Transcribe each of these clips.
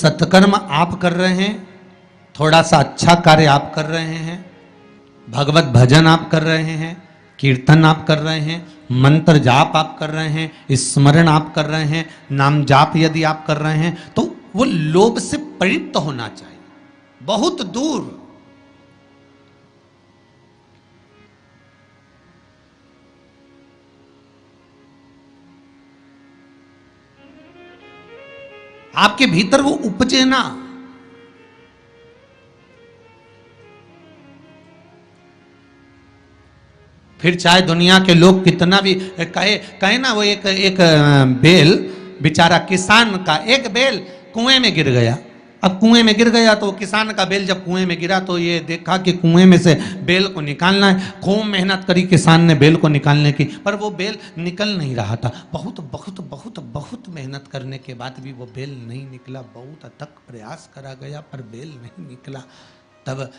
सत्कर्म आप कर रहे हैं, थोड़ा सा अच्छा कार्य आप कर रहे हैं, भगवत भजन आप कर रहे हैं, कीर्तन आप कर रहे हैं, मंत्र जाप आप कर रहे हैं, स्मरण आप कर रहे हैं, नाम जाप यदि आप कर रहे हैं, तो वो लोभ से परित होना चाहिए, बहुत दूर। आपके भीतर वो उपजे ना। फिर चाहे दुनिया के लोग कितना भी कहे ना, वो एक बेल बेचारा किसान का एक बेल कुएं में गिर गया। अब कुएं में गिर गया तो किसान का बेल जब कुएं में गिरा तो ये देखा कि कुएं में से बेल को निकालना है। खूब मेहनत करी किसान ने बेल को निकालने की, पर वो बेल निकल नहीं रहा था। बहुत बहुत बहुत बहुत मेहनत करने के बाद भी वो बेल नहीं निकला। बहुत अथक प्रयास करा गया पर बेल नहीं निकला। तब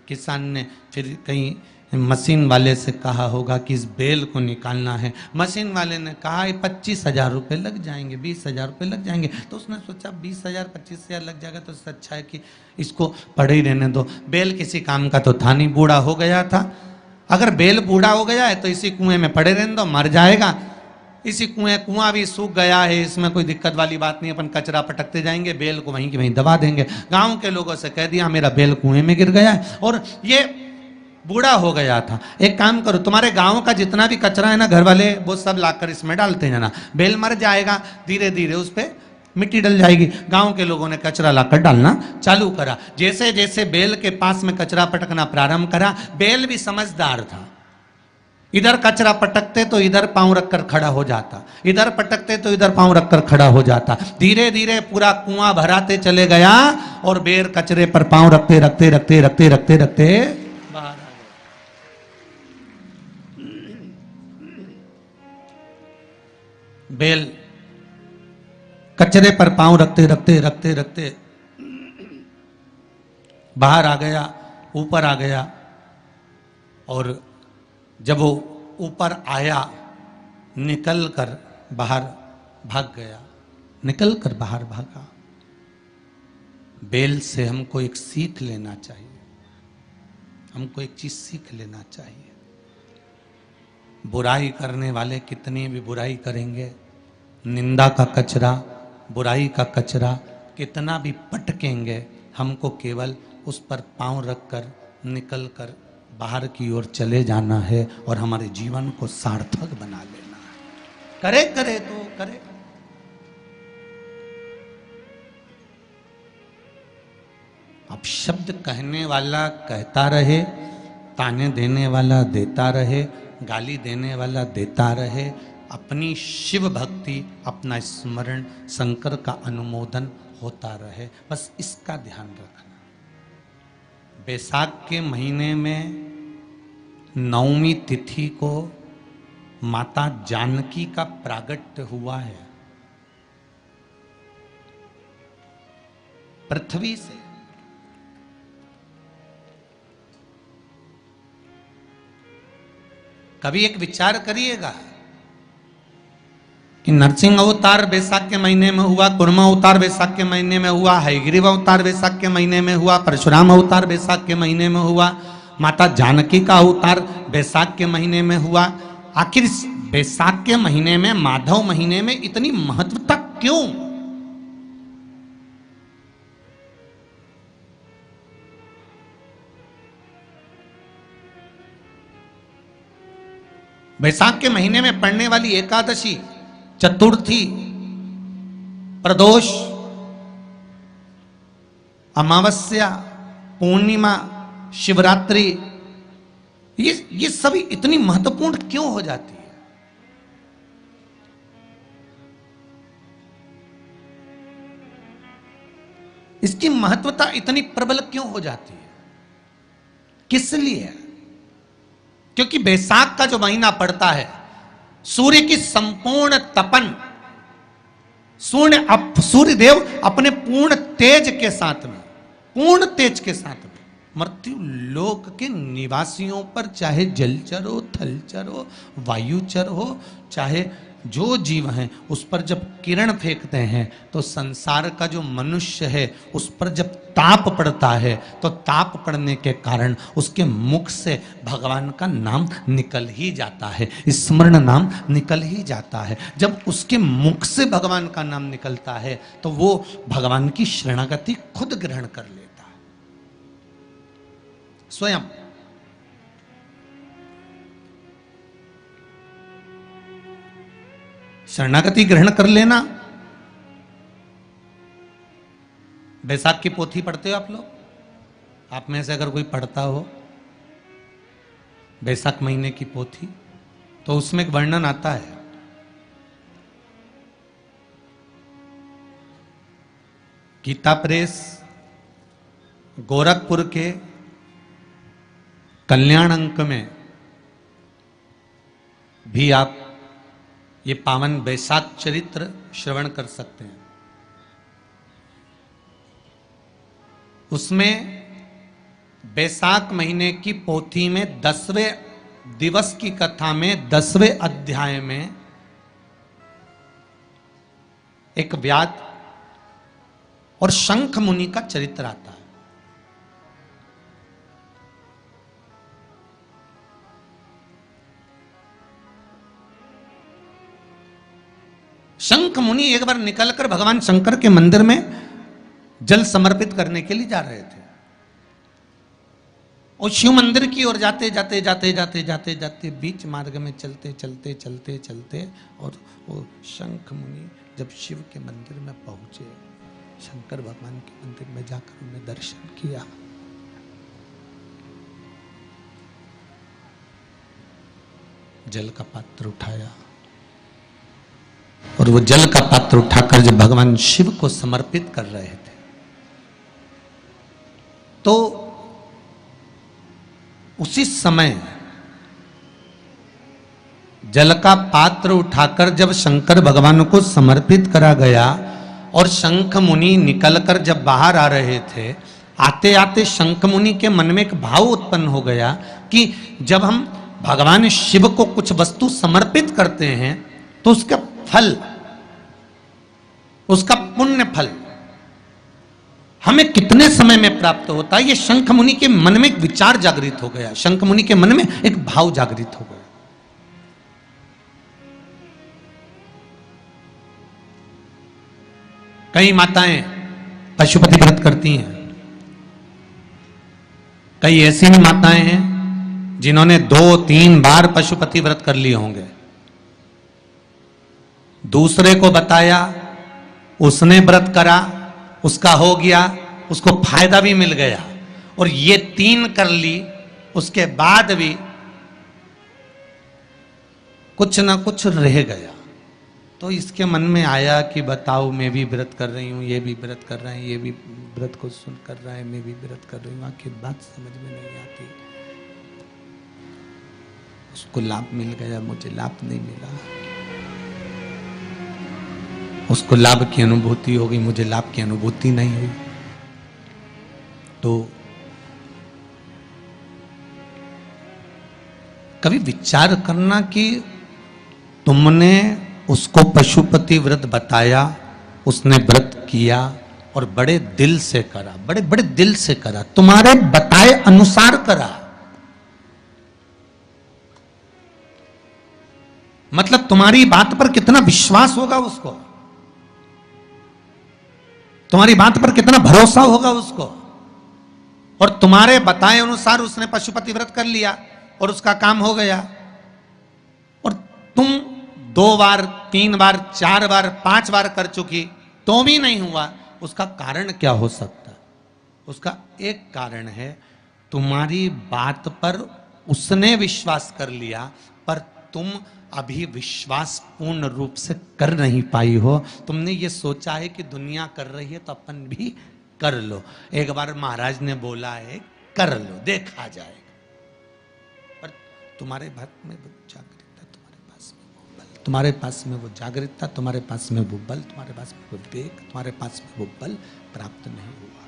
किसान ने फिर कहीं मशीन वाले से कहा होगा कि इस बेल को निकालना है। मशीन वाले ने कहा 25,000 रुपये लग जाएंगे, 20,000 रुपये लग जाएंगे। तो उसने सोचा 20,000 25,000 लग जाएगा तो इससे अच्छा है कि इसको पड़े ही रहने दो। बेल किसी काम का तो था नहीं, बूढ़ा हो गया था। अगर बेल बूढ़ा हो गया है तो इसी कुएं में पड़े रहने दो, मर जाएगा। इसी कुआं भी सूख गया है, इसमें कोई दिक्कत वाली बात नहीं, अपन कचरा पटकते जाएंगे, बेल को वहीं की वहीं दबा देंगे। गाँव के लोगों से कह दिया मेरा बेल कुएं में गिर गया है और ये बूढ़ा हो गया था। एक काम करो, तुम्हारे गांव का जितना भी कचरा है ना, घर वाले वो सब लाकर इसमें डालते जाना। बेल मर जाएगा, धीरे धीरे उस पर मिट्टी डल जाएगी। गांव के लोगों ने कचरा लाकर डालना चालू करा। जैसे जैसे बेल के पास में कचरा पटकना प्रारंभ करा, बेल भी समझदार था। इधर कचरा पटकते तो इधर पांव रखकर खड़ा हो जाता, इधर पटकते तो इधर पांव रखकर खड़ा हो जाता। धीरे धीरे पूरा कुआं भराते चले गया और बेर कचरे पर पांव रखते रखते रखते रखते रखते रखते बाहर। बेल कचरे पर पांव रखते रखते रखते रखते बाहर आ गया, ऊपर आ गया। और जब वो ऊपर आया, निकल कर बाहर भाग गया, निकल कर बाहर भागा। बेल से हमको एक सीख लेना चाहिए, हमको एक चीज सीख लेना चाहिए। बुराई करने वाले कितनी भी बुराई करेंगे, निंदा का कचरा, बुराई का कचरा कितना भी पटकेंगे, हमको केवल उस पर पांव रखकर निकल कर बाहर की ओर चले जाना है और हमारे जीवन को सार्थक बना लेना है। करे करे तो करे। अब शब्द कहने वाला कहता रहे, ताने देने वाला देता रहे, गाली देने वाला देता रहे। अपनी शिव भक्ति, अपना स्मरण, शंकर का अनुमोदन होता रहे, बस इसका ध्यान रखना। बैसाख के महीने में 9वीं तिथि को माता जानकी का प्रागट्य हुआ है पृथ्वी से। कभी एक विचार करिएगा कि नरसिंह अवतार बैसाख के महीने में हुआ, कुर्मा अवतार बैसाख के महीने में हुआ, हयग्रीव अवतार बैसाख के महीने में हुआ, परशुराम अवतार बैसाख के महीने में हुआ, माता जानकी का अवतार बैसाख के महीने में हुआ। आखिर इस बैसाख के महीने में, माधव महीने में इतनी महत्वता क्यों? बैसाख के महीने में पड़ने वाली एकादशी, चतुर्थी, प्रदोष, अमावस्या, पूर्णिमा, शिवरात्रि, ये सभी इतनी महत्वपूर्ण क्यों हो जाती है? इसकी महत्वता इतनी प्रबल क्यों हो जाती है? किस लिए? क्योंकि बैसाख का जो महीना पड़ता है, सूर्य की संपूर्ण तपन, सूर्य देव अपने पूर्ण तेज के साथ में, पूर्ण तेज के साथ में मृत्यु लोक के निवासियों पर, चाहे जलचर हो, थलचर हो, वायुचर हो, चाहे जो जीव हैं उस पर जब किरण फेंकते हैं तो संसार का जो मनुष्य है उस पर जब ताप पड़ता है तो ताप पड़ने के कारण उसके मुख से भगवान का नाम निकल ही जाता है, स्मरण नाम निकल ही जाता है। जब उसके मुख से भगवान का नाम निकलता है तो वो भगवान की शरणागति खुद ग्रहण कर लेता है स्वयं। शरणागति ग्रहण कर लेना। बैसाख की पोथी पढ़ते हो आप लोग? आप में से अगर कोई पढ़ता हो बैसाख महीने की पोथी, तो उसमें एक वर्णन आता है गीता प्रेस गोरखपुर के कल्याण अंक में भी आप ये पावन बैसाख चरित्र श्रवण कर सकते हैं। उसमें बैसाख महीने की पोथी में 10वें दिवस की कथा में 10वें अध्याय में एक व्याध और शंख मुनि का चरित्र आता है। शंख मुनि एक बार निकलकर भगवान शंकर के मंदिर में जल समर्पित करने के लिए जा रहे थे और शिव मंदिर की ओर जाते जाते जाते जाते जाते जाते बीच मार्ग में चलते चलते चलते चलते और वो शंख मुनि जब शिव के मंदिर में पहुंचे, शंकर भगवान के मंदिर में जाकर उन्हें दर्शन किया, जल का पात्र उठाया और वो जल का पात्र उठाकर जब भगवान शिव को समर्पित कर रहे थे तो उसी समय जल का पात्र उठाकर जब शंकर भगवान को समर्पित करा गया और शंख मुनि निकलकर जब बाहर आ रहे थे, आते आते शंख मुनि के मन में एक भाव उत्पन्न हो गया कि जब हम भगवान शिव को कुछ वस्तु समर्पित करते हैं तो उसका फल, उसका पुण्य फल हमें कितने समय में प्राप्त होता है। ये शंख मुनि के मन में एक विचार जागृत हो गया, शंख मुनि के मन में एक भाव जागृत हो गया। कई माताएं पशुपति व्रत करती हैं, कई ऐसी भी माताएं हैं जिन्होंने 2-3 बार पशुपति व्रत कर लिए होंगे, दूसरे को बताया, उसने व्रत करा, उसका हो गया, उसको फायदा भी मिल गया, और ये 3 कर ली, उसके बाद भी कुछ ना कुछ रह गया। तो इसके मन में आया कि बताओ, मैं भी व्रत कर रही हूं, ये भी व्रत कर रहे हैं, ये भी व्रत को सुन कर रहा है, मैं भी व्रत कर रही हूं, आखिर बात समझ में नहीं आती। उसको लाभ मिल गया, मुझे लाभ नहीं मिला, उसको लाभ की अनुभूति हो गई, मुझे लाभ की अनुभूति नहीं हुई। तो कभी विचार करना कि तुमने उसको पशुपति व्रत बताया, उसने व्रत किया और बड़े दिल से करा, बड़े बड़े दिल से करा, तुम्हारे बताए अनुसार करा, मतलब तुम्हारी बात पर कितना विश्वास होगा उसको, तुम्हारी बात पर कितना भरोसा होगा उसको। और तुम्हारे बताए अनुसार उसने पशुपति व्रत कर लिया और उसका काम हो गया, और तुम 2 बार 3 बार 4 बार 5 बार कर चुकी तो भी नहीं हुआ। उसका कारण क्या हो सकता? उसका एक कारण है, तुम्हारी बात पर उसने विश्वास कर लिया पर तुम अभी विश्वास पूर्ण रूप से कर नहीं पाई हो। तुमने ये सोचा है कि दुनिया कर रही है तो अपन भी कर लो। एक बार महाराज ने बोला है कर लो, देखा जाएगा, पर तुम्हारे बात में वो जागृतता, तुम्हारे पास में वो बल, तुम्हारे पास में वो जागृतता, तुम्हारे पास में वो बल, तुम्हारे पास में वो विवेक, तुम्हारे पास में वो बल प्राप्त नहीं हुआ,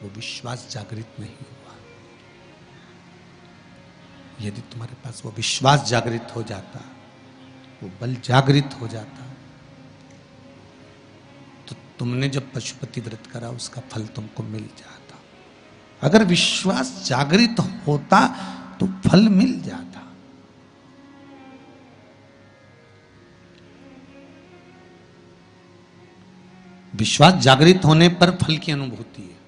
वो विश्वास जागृत नहीं हुआ। यदि तुम्हारे पास वो विश्वास जागृत हो जाता वो बल जागृत हो जाता। तो तुमने जब पशुपति व्रत करा उसका फल तुमको मिल जाता। अगर विश्वास जागृत होता तो फल मिल जाता। विश्वास जागृत होने पर फल की अनुभूति है।